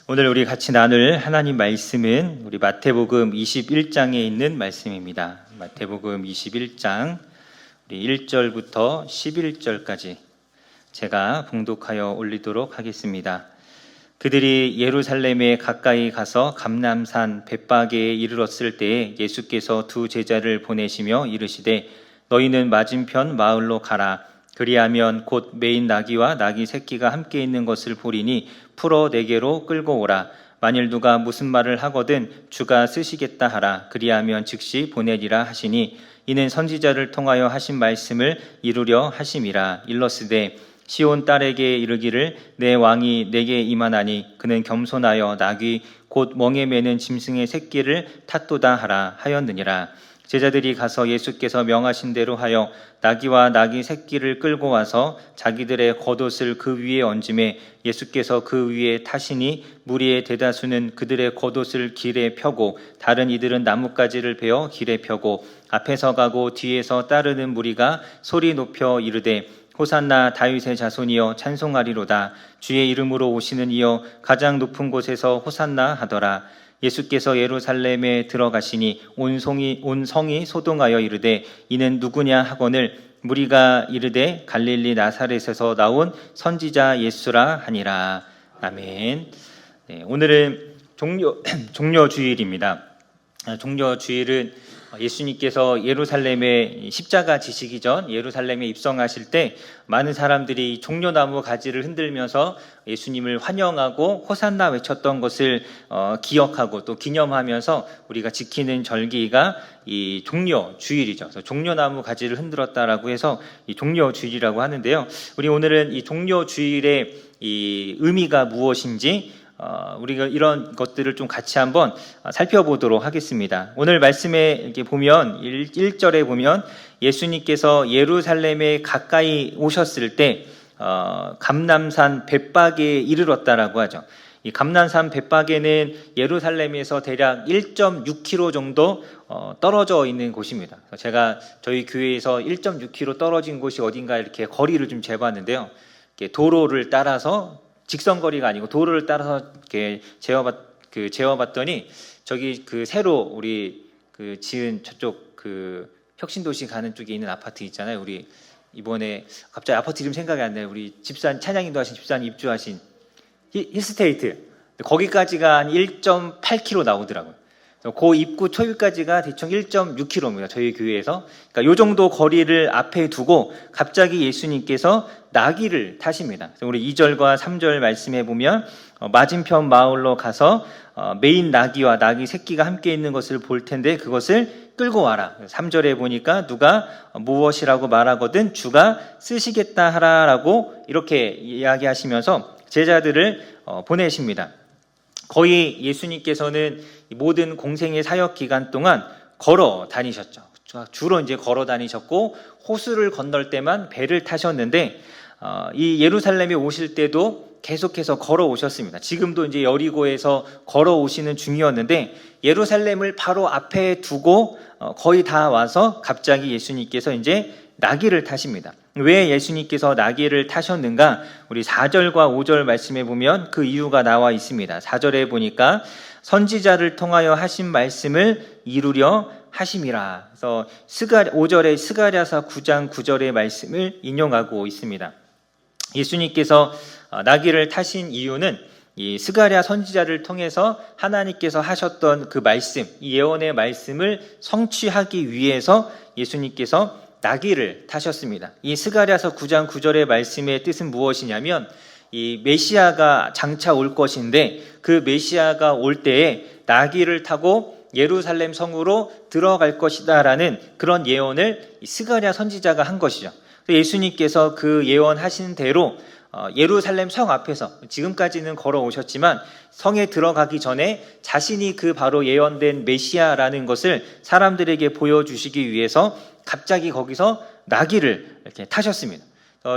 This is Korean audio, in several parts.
오늘 우리 같이 나눌 하나님 말씀은 우리 마태복음 21장에 있는 말씀입니다. 마태복음 21장 우리 1절부터 11절까지 제가 봉독하여 올리도록 하겠습니다. 그들이 예루살렘에 가까이 가서 감람산 벳바게에 이르렀을 때에 예수께서 두 제자를 보내시며 이르시되 너희는 맞은편 마을로 가라. 그리하면 곧 매인 나귀와 나귀 새끼가 함께 있는 것을 보리니 풀어 내게로 끌고 오라. 만일 누가 무슨 말을 하거든 주가 쓰시겠다 하라. 그리하면 즉시 보내리라 하시니 이는 선지자를 통하여 하신 말씀을 이루려 하심이라. 일러스되 시온 딸에게 이르기를 내 왕이 내게 임하나니 그는 겸손하여 나귀 곧 멍에 매는 짐승의 새끼를 탔도다 하라 하였느니라. 제자들이 가서 예수께서 명하신 대로 하여 나귀와 나귀 새끼를 끌고 와서 자기들의 겉옷을 그 위에 얹음에 예수께서 그 위에 타시니 무리의 대다수는 그들의 겉옷을 길에 펴고 다른 이들은 나뭇가지를 베어 길에 펴고 앞에서 가고 뒤에서 따르는 무리가 소리 높여 이르되 호산나 다윗의 자손이여 찬송하리로다. 주의 이름으로 오시는 이여 가장 높은 곳에서 호산나 하더라. 예수께서 예루살렘에 들어가시니 온 성이 소동하여 이르되 이는 누구냐 하거늘 무리가 이르되 갈릴리 나사렛에서 나온 선지자 예수라 하니라. 아멘. 네, 오늘은 종려주일입니다. 종려주일은 예수님께서 예루살렘에 십자가 지시기 전 예루살렘에 입성하실 때 많은 사람들이 종려나무 가지를 흔들면서 예수님을 환영하고 호산나 외쳤던 것을 기억하고 또 기념하면서 우리가 지키는 절기가 이 종려주일이죠. 그래서 종려나무 가지를 흔들었다라고 해서 이 종려주일이라고 하는데요. 우리 오늘은 이 종려주일의 이 의미가 무엇인지 우리가 이런 것들을 좀 같이 한번 살펴보도록 하겠습니다. 오늘 말씀에 이렇게 보면 1절에 보면 예수님께서 예루살렘에 가까이 오셨을 때 감람산 벳바게에 이르렀다라고 하죠. 이 감람산 벳바게는 예루살렘에서 대략 1.6km 정도 떨어져 있는 곳입니다. 제가 저희 교회에서 1.6km 떨어진 곳이 어딘가 이렇게 거리를 좀 재봤는데요. 이렇게 도로를 따라서 직선거리가 아니고 도로를 따라서 이렇게 재어봤더니 저기 그 새로 우리 그 지은 저쪽 그 혁신도시 가는 쪽에 있는 아파트 있잖아요. 우리 이번에 갑자기 아파트 이름 생각이 안 나요. 우리 집산 찬양인도 하신 집사님 입주하신 힐스테이트 거기까지가 한 1.8km 나오더라고요. 그 입구 초입까지가 대충 1.6km입니다. 저희 교회에서. 그러니까 이 정도 거리를 앞에 두고 갑자기 예수님께서 나귀를 타십니다. 그래서 우리 2절과 3절 말씀해 보면 맞은편 마을로 가서 매인 나귀와 나귀 새끼가 함께 있는 것을 볼 텐데 그것을 끌고 와라. 3절에 보니까 누가 무엇이라고 말하거든 주가 쓰시겠다 하라라고 이렇게 이야기하시면서 제자들을 보내십니다. 거의 예수님께서는 모든 공생의 사역 기간 동안 걸어 다니셨죠. 주로 이제 걸어 다니셨고 호수를 건널 때만 배를 타셨는데 이 예루살렘에 오실 때도 계속해서 걸어 오셨습니다. 지금도 이제 여리고에서 걸어 오시는 중이었는데 예루살렘을 바로 앞에 두고 거의 다 와서 갑자기 예수님께서 이제 나귀를 타십니다. 왜 예수님께서 나귀를 타셨는가? 우리 4절과 5절 말씀에 보면 그 이유가 나와 있습니다. 4절에 보니까 선지자를 통하여 하신 말씀을 이루려 하심이라. 그래서 5절에 스가랴서 9장 9절의 말씀을 인용하고 있습니다. 예수님께서 나귀를 타신 이유는 이 스가랴 선지자를 통해서 하나님께서 하셨던 그 말씀, 이 예언의 말씀을 성취하기 위해서 예수님께서 나귀를 타셨습니다. 이 스가랴서 9장 9절의 말씀의 뜻은 무엇이냐면 이 메시아가 장차 올 것인데 그 메시아가 올 때에 나귀를 타고 예루살렘 성으로 들어갈 것이다라는 그런 예언을 스가랴 선지자가 한 것이죠. 예수님께서 그 예언하신 대로 예루살렘 성 앞에서 지금까지는 걸어오셨지만 성에 들어가기 전에 자신이 그 바로 예언된 메시아라는 것을 사람들에게 보여주시기 위해서 갑자기 거기서 나귀를 이렇게 타셨습니다.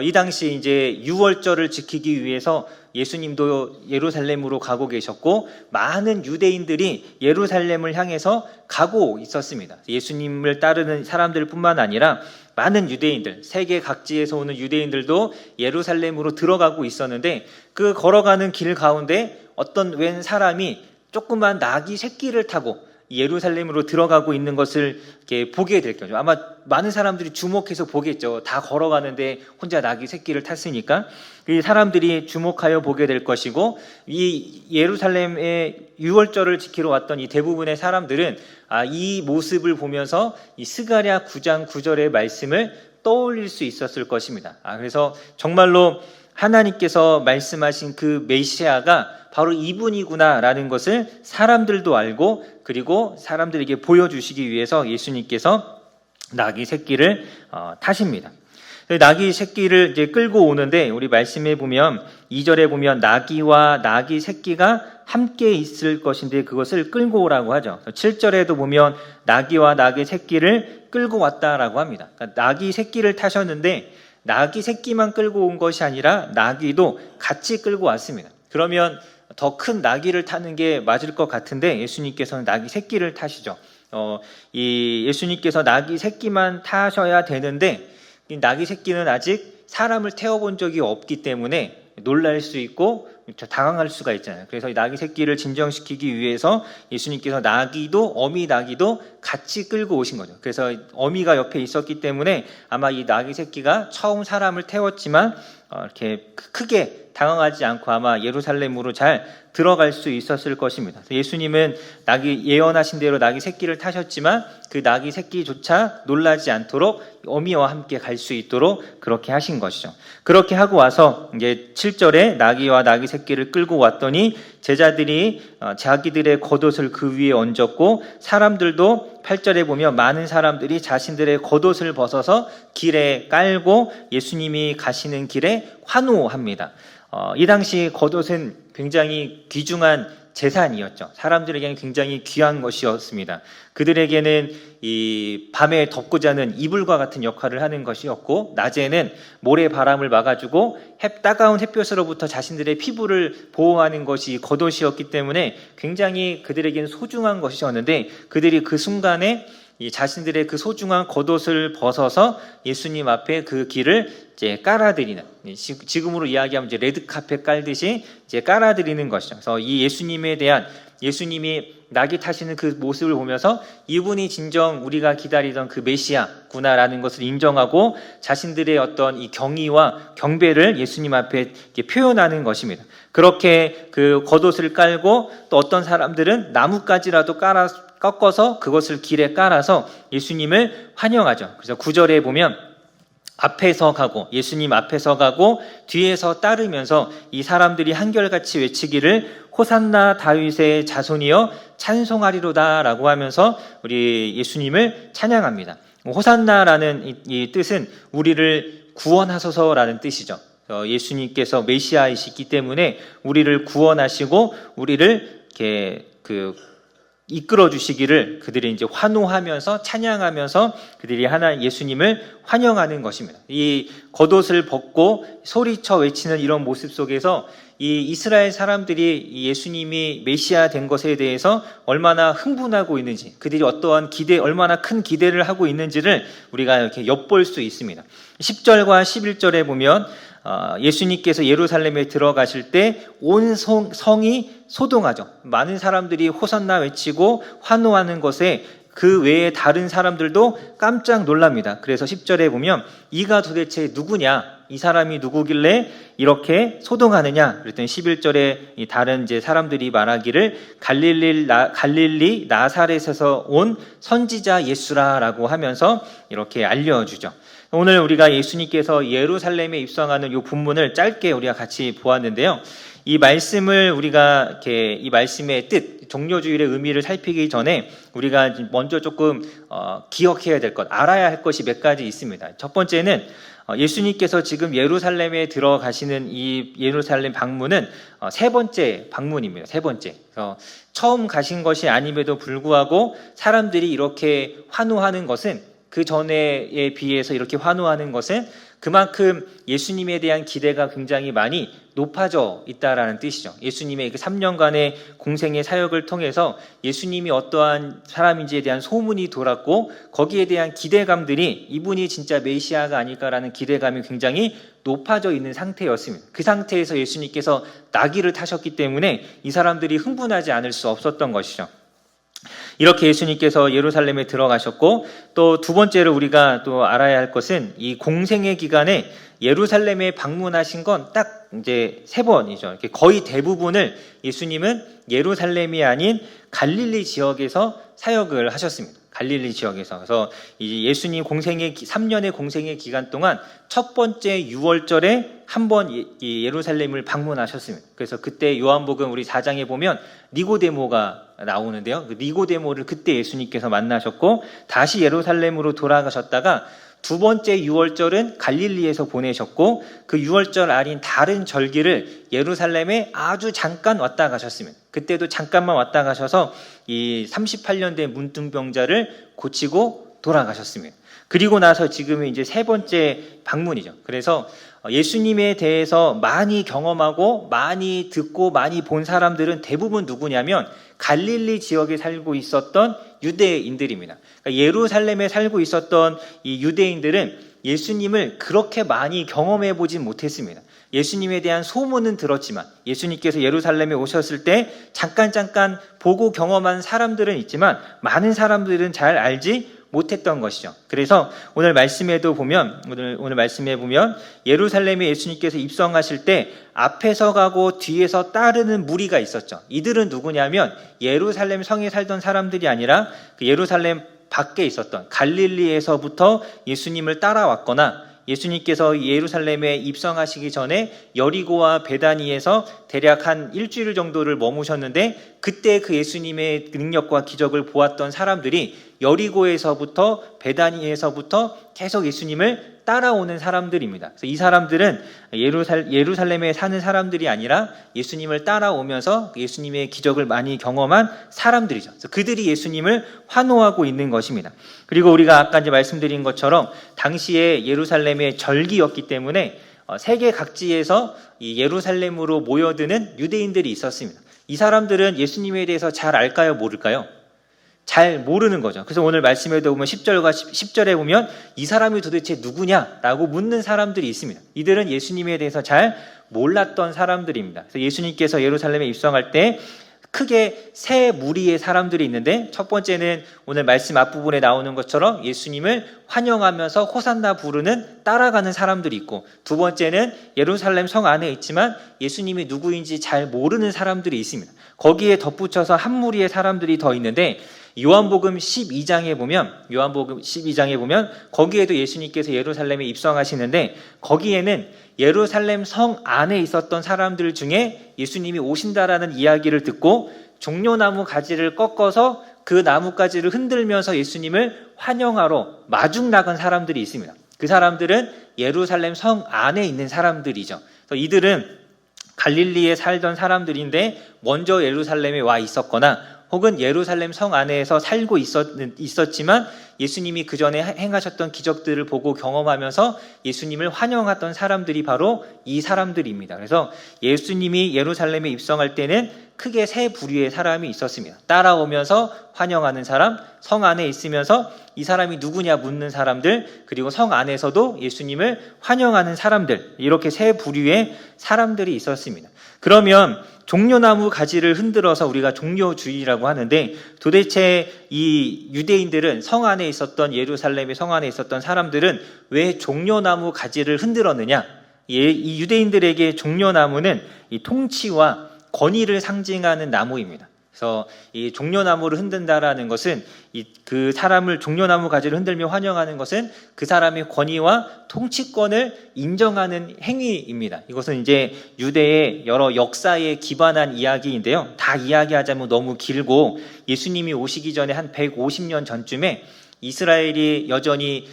이 당시 이제 유월절을 지키기 위해서 예수님도 예루살렘으로 가고 계셨고 많은 유대인들이 예루살렘을 향해서 가고 있었습니다. 예수님을 따르는 사람들뿐만 아니라 많은 유대인들, 세계 각지에서 오는 유대인들도 예루살렘으로 들어가고 있었는데 그 걸어가는 길 가운데 어떤 웬 사람이 조그만 나귀 새끼를 타고 예루살렘으로 들어가고 있는 것을 이렇게 보게 될 거죠. 아마 많은 사람들이 주목해서 보겠죠. 다 걸어가는데 혼자 나귀 새끼를 탔으니까 이 사람들이 주목하여 보게 될 것이고, 이 예루살렘의 유월절을 지키러 왔던 이 대부분의 사람들은 이 모습을 보면서 이 스가랴 9장 9절의 말씀을 떠올릴 수 있었을 것입니다. 그래서 정말로 하나님께서 말씀하신 그 메시아가 바로 이분이구나라는 것을 사람들도 알고, 그리고 사람들에게 보여주시기 위해서 예수님께서 나귀 새끼를 타십니다. 나귀 새끼를 이제 끌고 오는데, 우리 말씀에 보면 2절에 보면 나귀와 나귀 새끼가 함께 있을 것인데 그것을 끌고 오라고 하죠. 7절에도 보면 나귀와 나귀 새끼를 끌고 왔다라고 합니다. 그러니까 나귀 새끼를 타셨는데 나귀 새끼만 끌고 온 것이 아니라 나귀도 같이 끌고 왔습니다. 그러면 더 큰 나귀를 타는 게 맞을 것 같은데 예수님께서는 나귀 새끼를 타시죠. 이 예수님께서 나귀 새끼만 타셔야 되는데, 이 나귀 새끼는 아직 사람을 태워본 적이 없기 때문에 놀랄 수 있고 당황할 수가 있잖아요. 그래서 이 나귀 새끼를 진정시키기 위해서 예수님께서 나귀도, 어미 나귀도 같이 끌고 오신 거죠. 그래서 어미가 옆에 있었기 때문에 아마 이 나귀 새끼가 처음 사람을 태웠지만 이렇게 크게 당황하지 않고 아마 예루살렘으로 잘 들어갈 수 있었을 것입니다. 예수님은 나귀 예언하신 대로 나귀 새끼를 타셨지만 그 나귀 새끼조차 놀라지 않도록 어미와 함께 갈 수 있도록 그렇게 하신 것이죠. 그렇게 하고 와서 이제 7절에 나귀와 나귀 새끼를 끌고 왔더니 제자들이 자기들의 겉옷을 그 위에 얹었고, 사람들도 8절에 보면 많은 사람들이 자신들의 겉옷을 벗어서 길에 깔고 예수님이 가시는 길에 환호합니다. 이 당시 겉옷은 굉장히 귀중한 재산이었죠. 사람들에게는 굉장히 귀한 것이었습니다. 그들에게는 이 밤에 덮고 자는 이불과 같은 역할을 하는 것이었고, 낮에는 모래 바람을 막아주고 따가운 햇볕으로부터 자신들의 피부를 보호하는 것이 겉옷이었기 때문에 굉장히 그들에게는 소중한 것이었는데, 그들이 그 순간에 이 자신들의 그 소중한 겉옷을 벗어서 예수님 앞에 그 길을 이제 깔아드리는, 지금으로 이야기하면 이제 레드카펫 깔듯이 이제 깔아드리는 것이죠. 그래서 이 예수님에 대한, 예수님이 나귀 타시는 그 모습을 보면서 이분이 진정 우리가 기다리던 그 메시아구나라는 것을 인정하고 자신들의 어떤 이 경의와 경배를 예수님 앞에 표현하는 것입니다. 그렇게 그 겉옷을 깔고, 또 어떤 사람들은 나뭇가지라도 꺾어서 그것을 길에 깔아서 예수님을 환영하죠. 그래서 9절에 보면 앞에서 가고, 예수님 앞에서 가고 뒤에서 따르면서 이 사람들이 한결같이 외치기를 호산나 다윗의 자손이여 찬송하리로다 라고 하면서 우리 예수님을 찬양합니다. 호산나라는 이 뜻은 우리를 구원하소서라는 뜻이죠. 예수님께서 메시아이시기 때문에 우리를 구원하시고 우리를 이렇게 이끌어 주시기를 그들이 이제 환호하면서 찬양하면서 그들이 예수님을 환영하는 것입니다. 이 겉옷을 벗고 소리쳐 외치는 이런 모습 속에서 이 이스라엘 사람들이 예수님이 메시아 된 것에 대해서 얼마나 흥분하고 있는지, 그들이 어떠한 얼마나 큰 기대를 하고 있는지를 우리가 이렇게 엿볼 수 있습니다. 10절과 11절에 보면 예수님께서 예루살렘에 들어가실 때 온 성이 소동하죠. 많은 사람들이 호산나 외치고 환호하는 것에 그 외에 다른 사람들도 깜짝 놀랍니다. 그래서 10절에 보면 이가 도대체 누구냐? 이 사람이 누구길래 이렇게 소동하느냐? 그랬더니 11절에 다른 이제 사람들이 말하기를 갈릴리 나사렛에서 온 선지자 예수라라고 하면서 이렇게 알려주죠. 오늘 우리가 예수님께서 예루살렘에 입성하는 이 본문을 짧게 우리가 같이 보았는데요. 이 말씀을 우리가 이렇게 이 말씀의 뜻, 종려주일의 의미를 살피기 전에 우리가 먼저 조금 기억해야 될 것, 알아야 할 것이 몇 가지 있습니다. 첫 번째는 예수님께서 지금 예루살렘에 들어가시는 이 예루살렘 방문은 세 번째 방문입니다. 세 번째. 처음 가신 것이 아님에도 불구하고 사람들이 이렇게 환호하는 것은, 그 전에에 비해서 이렇게 환호하는 것은 그만큼 예수님에 대한 기대가 굉장히 많이 높아져 있다라는 뜻이죠. 예수님의 그 3년간의 공생의 사역을 통해서 예수님이 어떠한 사람인지에 대한 소문이 돌았고 거기에 대한 기대감들이 이분이 진짜 메시아가 아닐까라는 기대감이 굉장히 높아져 있는 상태였습니다. 그 상태에서 예수님께서 나귀를 타셨기 때문에 이 사람들이 흥분하지 않을 수 없었던 것이죠. 이렇게 예수님께서 예루살렘에 들어가셨고, 또 두 번째로 우리가 또 알아야 할 것은 이 공생의 기간에 예루살렘에 방문하신 건 딱 이제 3번이죠. 이렇게 거의 대부분을 예수님은 예루살렘이 아닌 갈릴리 지역에서 사역을 하셨습니다. 갈릴리 지역에서. 그래서 이 예수님 3년의 공생의 기간 동안 첫 번째 6월절에 한 번 예루살렘을 방문하셨습니다. 그래서 그때 요한복음 우리 4장에 보면 니고데모가 나오는데요. 그 니고데모를 그때 예수님께서 만나셨고 다시 예루살렘으로 돌아가셨다가 두 번째 6월절은 갈릴리에서 보내셨고 그 6월절 아닌 다른 절기를 예루살렘에 아주 잠깐 왔다 가셨습니다. 그때도 잠깐만 왔다 가셔서 이 38년 된 문둥병자를 고치고 돌아가셨습니다. 그리고 나서 지금은 이제 3번째 방문이죠. 그래서 예수님에 대해서 많이 경험하고 많이 듣고 많이 본 사람들은 대부분 누구냐면 갈릴리 지역에 살고 있었던 유대인들입니다. 그러니까 예루살렘에 살고 있었던 이 유대인들은 예수님을 그렇게 많이 경험해 보진 못했습니다. 예수님에 대한 소문은 들었지만 예수님께서 예루살렘에 오셨을 때 잠깐 보고 경험한 사람들은 있지만 많은 사람들은 잘 알지 못했던 것이죠. 그래서 오늘 말씀에 보면 예루살렘에 예수님께서 입성하실 때 앞에서 가고 뒤에서 따르는 무리가 있었죠. 이들은 누구냐면 예루살렘 성에 살던 사람들이 아니라 그 예루살렘 밖에 있었던 갈릴리에서부터 예수님을 따라왔거나 예수님께서 예루살렘에 입성하시기 전에 여리고와 베다니에서 대략 한 일주일 정도를 머무셨는데 그때 그 예수님의 능력과 기적을 보았던 사람들이 여리고에서부터 베다니에서부터 계속 예수님을 따라오는 사람들입니다. 그래서 이 사람들은 예루살렘에 사는 사람들이 아니라 예수님을 따라오면서 예수님의 기적을 많이 경험한 사람들이죠. 그래서 그들이 예수님을 환호하고 있는 것입니다. 그리고 우리가 아까 이제 말씀드린 것처럼 당시에 예루살렘의 절기였기 때문에 세계 각지에서 이 예루살렘으로 모여드는 유대인들이 있었습니다. 이 사람들은 예수님에 대해서 잘 알까요? 모를까요? 잘 모르는 거죠. 그래서 오늘 말씀에도 보면 10절에 보면 이 사람이 도대체 누구냐라고 묻는 사람들이 있습니다. 이들은 예수님에 대해서 잘 몰랐던 사람들입니다. 그래서 예수님께서 예루살렘에 입성할 때 크게 3무리의 사람들이 있는데 첫 번째는 오늘 말씀 앞부분에 나오는 것처럼 예수님을 환영하면서 호산나 부르는 따라가는 사람들이 있고 두 번째는 예루살렘 성 안에 있지만 예수님이 누구인지 잘 모르는 사람들이 있습니다. 거기에 덧붙여서 한 무리의 사람들이 더 있는데 요한복음 12장에 보면 거기에도 예수님께서 예루살렘에 입성하시는데 거기에는 예루살렘 성 안에 있었던 사람들 중에 예수님이 오신다라는 이야기를 듣고 종려나무 가지를 꺾어서 그 나뭇가지를 흔들면서 예수님을 환영하러 마중 나간 사람들이 있습니다. 그 사람들은 예루살렘 성 안에 있는 사람들이죠. 그래서 이들은 갈릴리에 살던 사람들인데 먼저 예루살렘에 와 있었거나 혹은 예루살렘 성 안에서 살고 있었지만 예수님이 그 전에 행하셨던 기적들을 보고 경험하면서 예수님을 환영했던 사람들이 바로 이 사람들입니다. 그래서 예수님이 예루살렘에 입성할 때는 크게 3부류의 사람이 있었습니다. 따라오면서 환영하는 사람, 성 안에 있으면서 이 사람이 누구냐 묻는 사람들, 그리고 성 안에서도 예수님을 환영하는 사람들, 이렇게 3부류의 사람들이 있었습니다. 그러면 종려나무 가지를 흔들어서 우리가 종려주의라고 하는데 도대체 이 유대인들은 성 안에 있었던 예루살렘의 성 안에 있었던 사람들은 왜 종려나무 가지를 흔들었느냐? 이 유대인들에게 종려나무는 이 통치와 권위를 상징하는 나무입니다. 그래서 이 종려나무를 흔든다라는 것은 그 사람을 종려나무 가지를 흔들며 환영하는 것은 그 사람의 권위와 통치권을 인정하는 행위입니다. 이것은 이제 유대의 여러 역사에 기반한 이야기인데요. 다 이야기하자면 너무 길고 예수님이 오시기 전에 한 150년 전쯤에 이스라엘이 여전히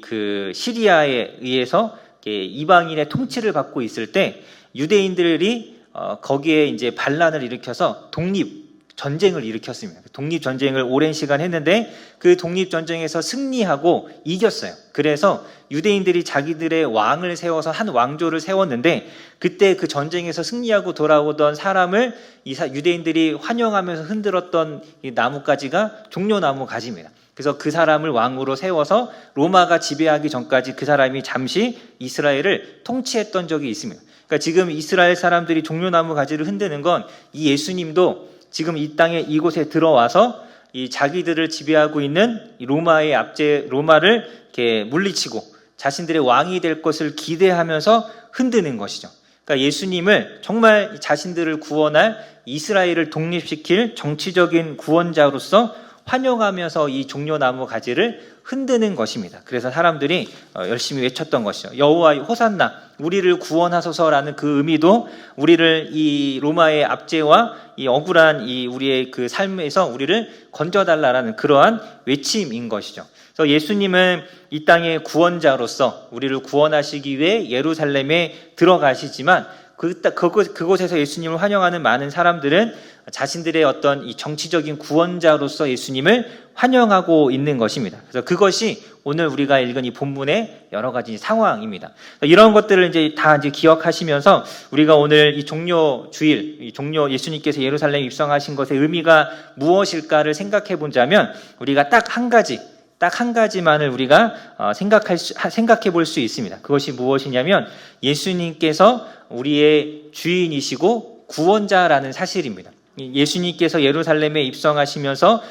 그 시리아에 의해서 이방인의 통치를 받고 있을 때 유대인들이 거기에 이제 반란을 일으켜서 전쟁을 일으켰습니다. 독립전쟁을 오랜 시간 했는데 그 독립전쟁에서 승리하고 이겼어요. 그래서 유대인들이 자기들의 왕을 세워서 한 왕조를 세웠는데 그때 그 전쟁에서 승리하고 돌아오던 사람을 유대인들이 환영하면서 흔들었던 이 나뭇가지가 종려나무 가지입니다. 그래서 그 사람을 왕으로 세워서 로마가 지배하기 전까지 그 사람이 잠시 이스라엘을 통치했던 적이 있습니다. 그러니까 지금 이스라엘 사람들이 종려나무 가지를 흔드는 건 이 예수님도 지금 이 땅에 이곳에 들어와서 이 자기들을 지배하고 있는 로마의 로마를 이렇게 물리치고 자신들의 왕이 될 것을 기대하면서 흔드는 것이죠. 그러니까 예수님을 정말 자신들을 구원할 이스라엘을 독립시킬 정치적인 구원자로서 환영하면서 이 종려나무 가지를 흔드는 것입니다. 그래서 사람들이 열심히 외쳤던 것이죠. 여호와 호산나, 우리를 구원하소서라는 그 의미도 우리를 이 로마의 압제와 이 억울한 이 우리의 그 삶에서 우리를 건져달라라는 그러한 외침인 것이죠. 그래서 예수님은 이 땅의 구원자로서 우리를 구원하시기 위해 예루살렘에 들어가시지만 그곳에서 예수님을 환영하는 많은 사람들은 자신들의 어떤 이 정치적인 구원자로서 예수님을 환영하고 있는 것입니다. 그래서 그것이 오늘 우리가 읽은 이 본문의 여러 가지 상황입니다. 이런 것들을 이제 기억하시면서 우리가 오늘 이 종려 주일, 예수님께서 예루살렘에 입성하신 것의 의미가 무엇일까를 생각해 보자면 우리가 딱 한 가지만을 우리가 생각해 볼 수 있습니다. 그것이 무엇이냐면 예수님께서 우리의 주인이시고 구원자라는 사실입니다. 예수님께서 예루살렘에 입성하시면서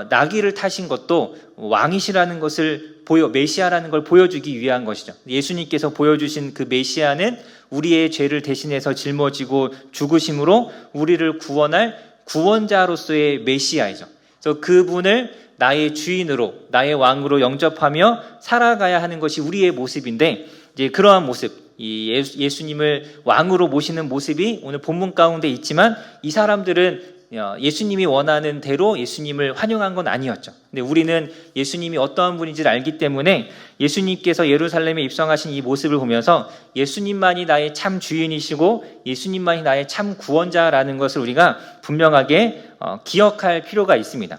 나귀를 타신 것도 왕이시라는 것을 메시아라는 걸 보여주기 위한 것이죠. 예수님께서 보여주신 그 메시아는 우리의 죄를 대신해서 짊어지고 죽으심으로 우리를 구원할 구원자로서의 메시아이죠. 그래서 그분을 나의 주인으로, 나의 왕으로 영접하며 살아가야 하는 것이 우리의 모습인데, 이제 그러한 모습, 이 예수님을 왕으로 모시는 모습이 오늘 본문 가운데 있지만 이 사람들은 예수님이 원하는 대로 예수님을 환영한 건 아니었죠. 근데 우리는 예수님이 어떠한 분인지를 알기 때문에 예수님께서 예루살렘에 입성하신 이 모습을 보면서 예수님만이 나의 참 주인이시고 예수님만이 나의 참 구원자라는 것을 우리가 분명하게 기억할 필요가 있습니다.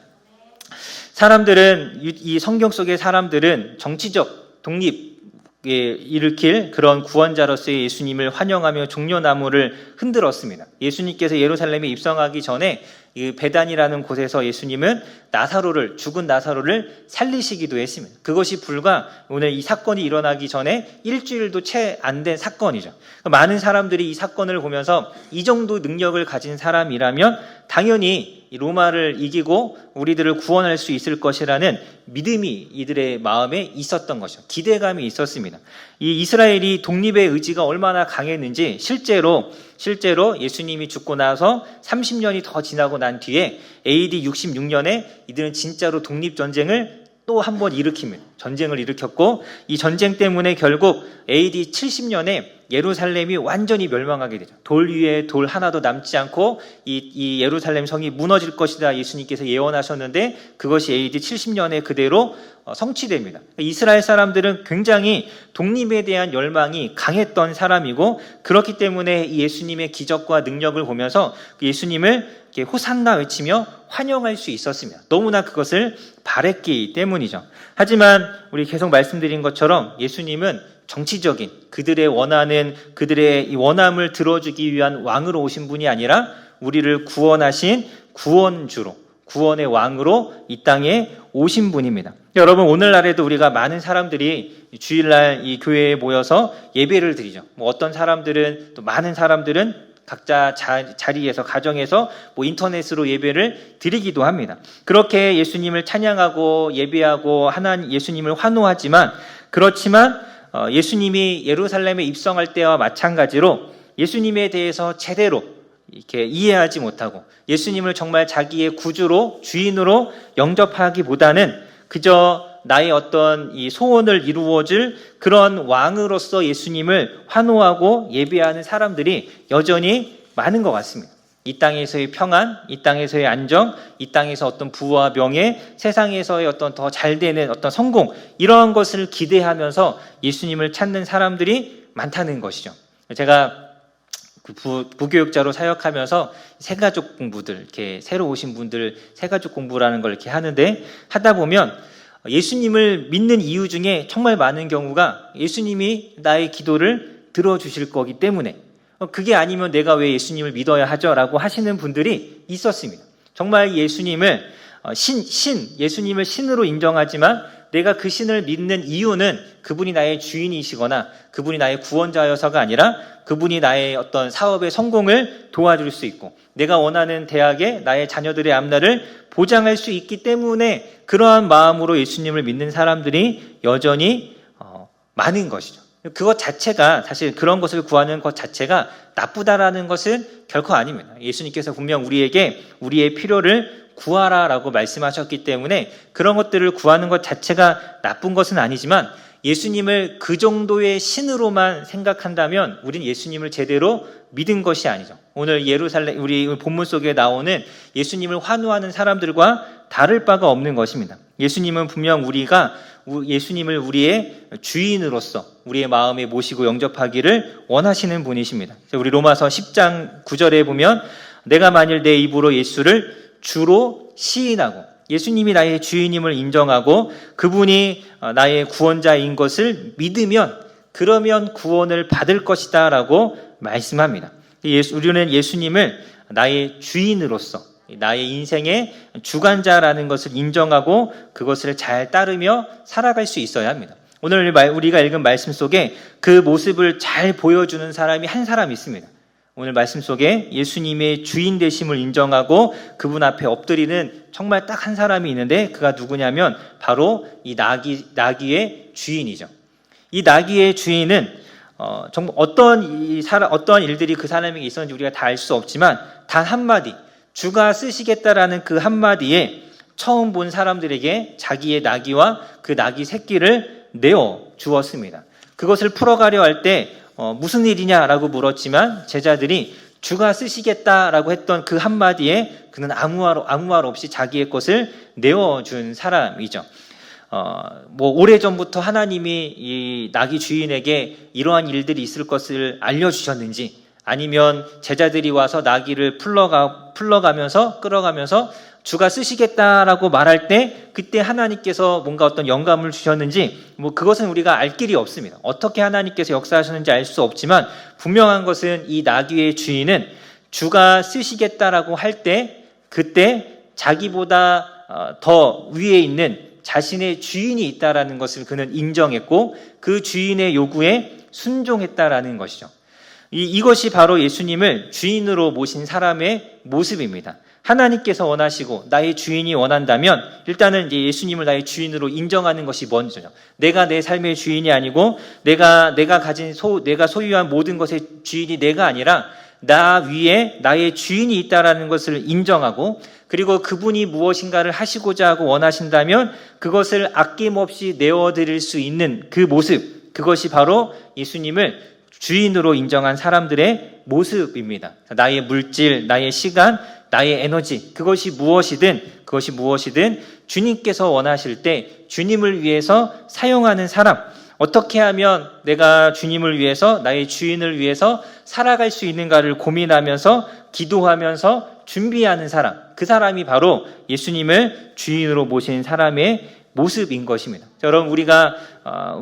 사람들은, 이 성경 속의 사람들은 정치적 독립 일으킬 그런 구원자로서의 예수님을 환영하며 종려나무를 흔들었습니다. 예수님께서 예루살렘에 입성하기 전에 베단이라는 곳에서 예수님은 죽은 나사로를 살리시기도 했습니다. 그것이 불과 오늘 이 사건이 일어나기 전에 일주일도 채 안 된 사건이죠. 많은 사람들이 이 사건을 보면서 이 정도 능력을 가진 사람이라면 당연히 로마를 이기고 우리들을 구원할 수 있을 것이라는 믿음이 이들의 마음에 있었던 것이죠. 기대감이 있었습니다. 이 이스라엘이 독립의 의지가 얼마나 강했는지 실제로 예수님이 죽고 나서 30년이 더 지나고 난 뒤에 AD 66년에 이들은 진짜로 독립전쟁을 또 한 번 전쟁을 일으켰고 이 전쟁 때문에 결국 AD 70년에 예루살렘이 완전히 멸망하게 되죠. 돌 위에 돌 하나도 남지 않고 이 예루살렘 성이 무너질 것이다 예수님께서 예언하셨는데 그것이 AD 70년에 그대로 성취됩니다. 이스라엘 사람들은 굉장히 독립에 대한 열망이 강했던 사람이고 그렇기 때문에 이 예수님의 기적과 능력을 보면서 예수님을 호산나 외치며 환영할 수 있었습니다. 너무나 그것을 바랬기 때문이죠. 하지만 우리 계속 말씀드린 것처럼 예수님은 정치적인 그들의 이 원함을 들어주기 위한 왕으로 오신 분이 아니라 우리를 구원하신 구원주로, 구원의 왕으로 이 땅에 오신 분입니다. 여러분, 오늘날에도 우리가 많은 사람들이 주일날 이 교회에 모여서 예배를 드리죠. 어떤 사람들은, 또 많은 사람들은 각자 자리에서, 가정에서 인터넷으로 예배를 드리기도 합니다. 그렇게 예수님을 찬양하고 예배하고 예수님을 환호하지만, 그렇지만 예수님이 예루살렘에 입성할 때와 마찬가지로 예수님에 대해서 제대로 이렇게 이해하지 못하고 예수님을 정말 자기의 구주로, 주인으로 영접하기보다는 그저 나의 어떤 이 소원을 이루어줄 그런 왕으로서 예수님을 환호하고 예배하는 사람들이 여전히 많은 것 같습니다. 이 땅에서의 평안, 이 땅에서의 안정, 이 땅에서 어떤 부와 명예, 세상에서의 어떤 더 잘 되는 어떤 성공, 이러한 것을 기대하면서 예수님을 찾는 사람들이 많다는 것이죠. 제가 부교육자로 사역하면서 새가족 공부들, 이렇게 새로 오신 분들 새가족 공부라는 걸 이렇게 하다 보면 예수님을 믿는 이유 중에 정말 많은 경우가 예수님이 나의 기도를 들어주실 거기 때문에, 그게 아니면 내가 왜 예수님을 믿어야 하죠? 라고 하시는 분들이 있었습니다. 정말 예수님을 예수님을 신으로 인정하지만 내가 그 신을 믿는 이유는 그분이 나의 주인이시거나 그분이 나의 구원자여서가 아니라 그분이 나의 어떤 사업의 성공을 도와줄 수 있고 내가 원하는 대학에 나의 자녀들의 앞날을 보장할 수 있기 때문에 그러한 마음으로 예수님을 믿는 사람들이 여전히 많은 것이죠. 그것 자체가, 사실 그런 것을 구하는 것 자체가 나쁘다라는 것은 결코 아닙니다. 예수님께서 분명 우리에게 우리의 필요를 구하라라고 말씀하셨기 때문에 그런 것들을 구하는 것 자체가 나쁜 것은 아니지만, 예수님을 그 정도의 신으로만 생각한다면 우린 예수님을 제대로 믿은 것이 아니죠. 오늘 예루살렘, 우리 본문 속에 나오는 예수님을 환호하는 사람들과 다를 바가 없는 것입니다. 예수님은 분명 예수님을 우리의 주인으로서 우리의 마음에 모시고 영접하기를 원하시는 분이십니다. 우리 로마서 10장 9절에 보면 내가 만일 내 입으로 예수를 주로 시인하고 예수님이 나의 주인임을 인정하고 그분이 나의 구원자인 것을 믿으면 그러면 구원을 받을 것이다 라고 말씀합니다. 우리는 예수님을 나의 주인으로서 나의 인생의 주관자라는 것을 인정하고 그것을 잘 따르며 살아갈 수 있어야 합니다. 오늘 우리가 읽은 말씀 속에 그 모습을 잘 보여주는 사람이 한 사람 있습니다. 오늘 말씀 속에 예수님의 주인 되심을 인정하고 그분 앞에 엎드리는 정말 딱 한 사람이 있는데 그가 누구냐면 바로 이 나귀의 주인이죠. 이 나귀의 주인은 정말 어떤 일들이 그 사람에게 있었는지 우리가 다 알 수 없지만 단 한마디, 주가 쓰시겠다라는 그 한마디에 처음 본 사람들에게 자기의 나귀와 그 나귀 새끼를 내어 주었습니다. 그것을 풀어가려 할 때 무슨 일이냐라고 물었지만 제자들이 주가 쓰시겠다라고 했던 그 한마디에 그는 아무 말 없이 자기의 것을 내어준 사람이죠. 오래전부터 하나님이 이 나귀 주인에게 이러한 일들이 있을 것을 알려주셨는지, 아니면 제자들이 와서 나귀를 끌어가면서 주가 쓰시겠다라고 말할 때 그때 하나님께서 뭔가 어떤 영감을 주셨는지 그것은 우리가 알 길이 없습니다. 어떻게 하나님께서 역사하셨는지 알 수 없지만 분명한 것은 이 나귀의 주인은 주가 쓰시겠다라고 할 때 그때 자기보다 더 위에 있는 자신의 주인이 있다라는 것을 그는 인정했고 그 주인의 요구에 순종했다라는 것이죠. 이것이 바로 예수님을 주인으로 모신 사람의 모습입니다. 하나님께서 원하시고 나의 주인이 원한다면 일단은 이제 예수님을 나의 주인으로 인정하는 것이 먼저죠. 내가 내 삶의 주인이 아니고 내가 소유한 모든 것의 주인이 내가 아니라 나 위에 나의 주인이 있다라는 것을 인정하고, 그리고 그분이 무엇인가를 하시고자 하고 원하신다면 그것을 아낌없이 내어드릴 수 있는 그 모습, 그것이 바로 예수님을 주인으로 인정한 사람들의 모습입니다. 나의 물질, 나의 시간, 나의 에너지, 그것이 무엇이든 주님께서 원하실 때 주님을 위해서 사용하는 사람, 어떻게 하면 내가 주님을 위해서, 나의 주인을 위해서 살아갈 수 있는가를 고민하면서 기도하면서 준비하는 사람, 그 사람이 바로 예수님을 주인으로 모신 사람의 모습인 것입니다. 여러분, 우리가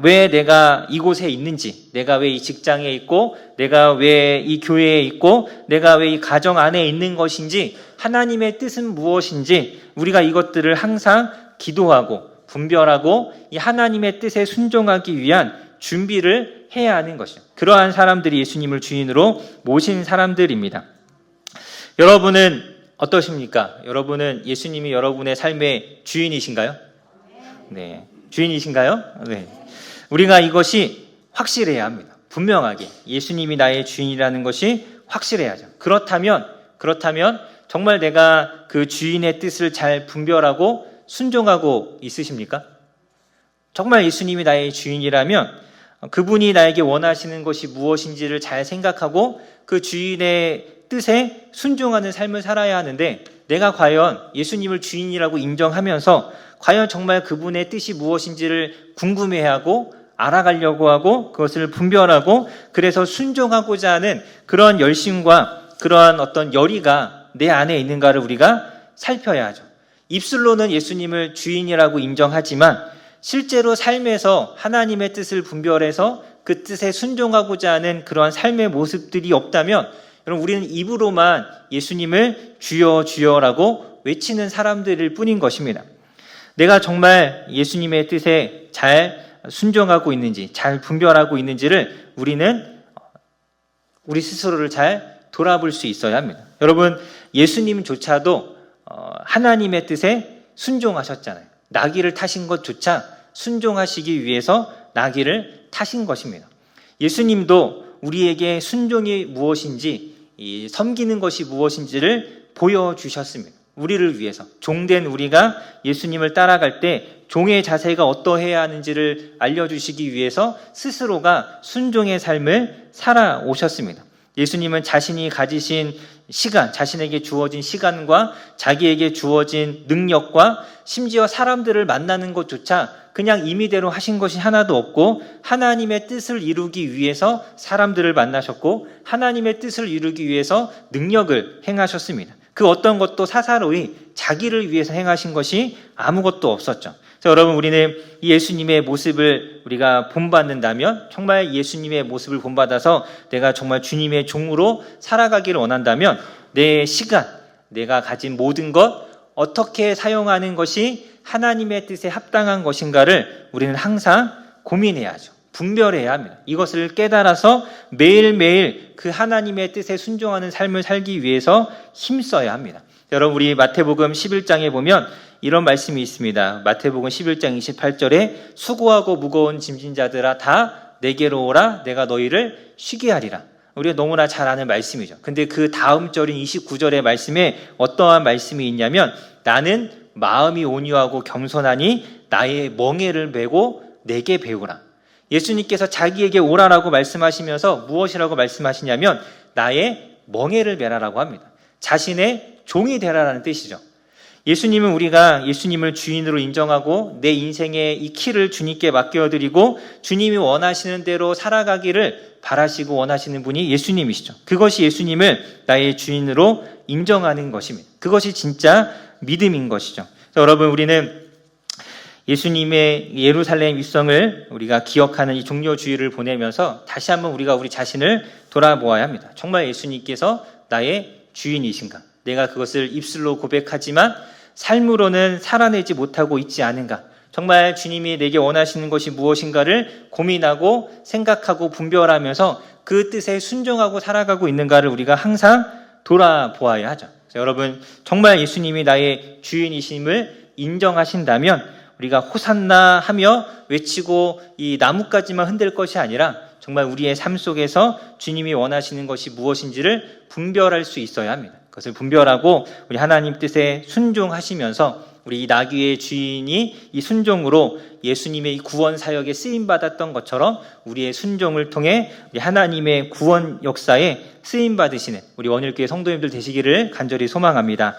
왜 내가 이곳에 있는지, 내가 왜 이 직장에 있고, 내가 왜 이 교회에 있고, 내가 왜 이 가정 안에 있는 것인지, 하나님의 뜻은 무엇인지 우리가 이것들을 항상 기도하고 분별하고 이 하나님의 뜻에 순종하기 위한 준비를 해야 하는 것이죠. 그러한 사람들이 예수님을 주인으로 모신 사람들입니다. 여러분은 어떠십니까? 여러분은 예수님이 여러분의 삶의 주인이신가요? 네, 주인이신가요? 네. 우리가 이것이 확실해야 합니다. 분명하게 예수님이 나의 주인이라는 것이 확실해야죠. 그렇다면 정말 내가 그 주인의 뜻을 잘 분별하고 순종하고 있으십니까? 정말 예수님이 나의 주인이라면 그분이 나에게 원하시는 것이 무엇인지를 잘 생각하고 그 주인의 뜻에 순종하는 삶을 살아야 하는데, 내가 과연 예수님을 주인이라고 인정하면서 과연 정말 그분의 뜻이 무엇인지를 궁금해하고 알아가려고 하고 그것을 분별하고 그래서 순종하고자 하는 그런 열심과 그러한 어떤 열의가 내 안에 있는가를 우리가 살펴야 하죠. 입술로는 예수님을 주인이라고 인정하지만 실제로 삶에서 하나님의 뜻을 분별해서 그 뜻에 순종하고자 하는 그러한 삶의 모습들이 없다면 여러분 우리는 입으로만 예수님을 주여 주여라고 외치는 사람들일 뿐인 것입니다. 내가 정말 예수님의 뜻에 잘 순종하고 있는지 잘 분별하고 있는지를 우리는 우리 스스로를 잘 돌아볼 수 있어야 합니다. 여러분 예수님조차도 하나님의 뜻에 순종하셨잖아요. 나귀를 타신 것조차 순종하시기 위해서 나귀를 타신 것입니다. 예수님도 우리에게 순종이 무엇인지 섬기는 것이 무엇인지를 보여주셨습니다. 우리를 위해서 종된 우리가 예수님을 따라갈 때 종의 자세가 어떠해야 하는지를 알려주시기 위해서 스스로가 순종의 삶을 살아오셨습니다. 예수님은 자신이 가지신 시간, 자신에게 주어진 시간과 자기에게 주어진 능력과 심지어 사람들을 만나는 것조차 그냥 임의대로 하신 것이 하나도 없고 하나님의 뜻을 이루기 위해서 사람들을 만나셨고 하나님의 뜻을 이루기 위해서 능력을 행하셨습니다. 그 어떤 것도 사사로이 자기를 위해서 행하신 것이 아무것도 없었죠. 그래서 여러분 우리는 이 예수님의 모습을 우리가 본받는다면 정말 예수님의 모습을 본받아서 내가 정말 주님의 종으로 살아가기를 원한다면 내 시간, 내가 가진 모든 것 어떻게 사용하는 것이 하나님의 뜻에 합당한 것인가를 우리는 항상 고민해야 하죠. 분별해야 합니다. 이것을 깨달아서 매일매일 그 하나님의 뜻에 순종하는 삶을 살기 위해서 힘써야 합니다. 여러분 우리 마태복음 11장에 보면 이런 말씀이 있습니다. 마태복음 11장 28절에 수고하고 무거운 짐진 자들아 다 내게로 오라 내가 너희를 쉬게 하리라. 우리가 너무나 잘 아는 말씀이죠. 근데 그 다음 절인 29절의 말씀에 어떠한 말씀이 있냐면 나는 마음이 온유하고 겸손하니 나의 멍에를 메고 내게 배우라. 예수님께서 자기에게 오라라고 말씀하시면서 무엇이라고 말씀하시냐면 나의 멍에를 메라라고 합니다. 자신의 종이 되라라는 뜻이죠. 예수님은 우리가 예수님을 주인으로 인정하고 내 인생의 이 키를 주님께 맡겨드리고 주님이 원하시는 대로 살아가기를 바라시고 원하시는 분이 예수님이시죠. 그것이 예수님을 나의 주인으로 인정하는 것입니다. 그것이 진짜 믿음인 것이죠. 여러분 우리는 예수님의 예루살렘 입성을 우리가 기억하는 이 종료주일을 보내면서 다시 한번 우리가 우리 자신을 돌아보아야 합니다. 정말 예수님께서 나의 주인이신가? 내가 그것을 입술로 고백하지만 삶으로는 살아내지 못하고 있지 않은가? 정말 주님이 내게 원하시는 것이 무엇인가를 고민하고 생각하고 분별하면서 그 뜻에 순종하고 살아가고 있는가를 우리가 항상 돌아보아야 하죠. 여러분 정말 예수님이 나의 주인이심을 인정하신다면 우리가 호산나 하며 외치고 이 나뭇가지만 흔들 것이 아니라 정말 우리의 삶 속에서 주님이 원하시는 것이 무엇인지를 분별할 수 있어야 합니다. 그것을 분별하고 우리 하나님 뜻에 순종하시면서 우리 이 나귀의 주인이 이 순종으로 예수님의 이 구원 사역에 쓰임받았던 것처럼 우리의 순종을 통해 우리 하나님의 구원 역사에 쓰임받으시는 우리 원일교회 성도님들 되시기를 간절히 소망합니다.